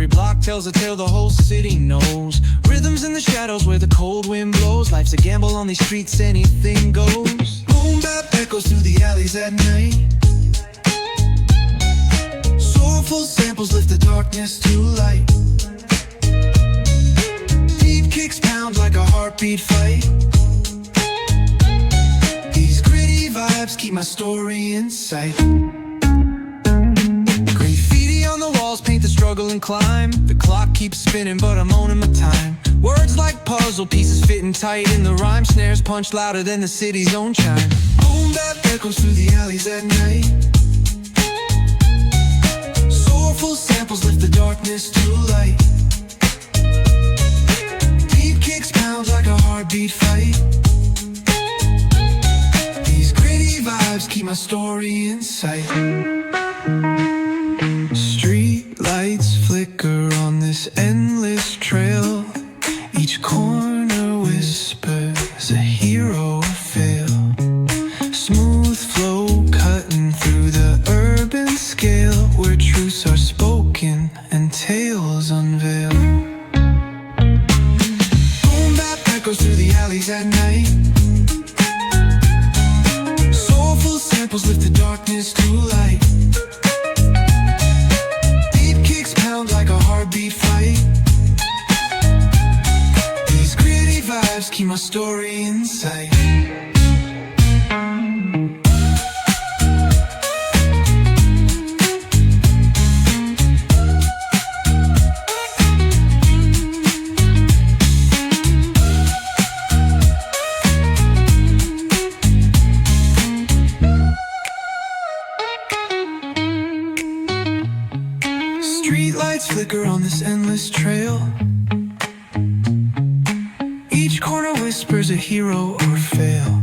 Every block tells a tale the whole city knows. Rhythms in the shadows where the cold wind blows. Life's a gamble on these streets, anything goes. Boom bap echoes through the alleys at night. Soulful samples lift the darkness to light. Deep kicks pound like a heartbeat fight. These gritty vibes keep my story in sight. Graffiti on the walls paint the struggle and climb. The clock keeps spinning but I'm owning my time. Words like puzzle pieces fitting tight in the rhyme. Snares punch louder than the city's own chime. Boom bap echoes through the alleys at night. Soulful samples lift the darkness to light. Deep kicks pound like a heartbeat fight. These gritty vibes keep my story in sight. Street lights flicker on this endless trail. Each corner whispers a hero fail. Smooth flow cutting through the urban scale, where truths are spoken and tales unveil. Boom bap echoes through the alleys at night. Soulful samples lift the darkness to light. Deep kicks pound like a heartbeat fight. These gritty vibes keep my story in sight. Streetlights flicker on this endless trail. Each corner whispers a hero or fail.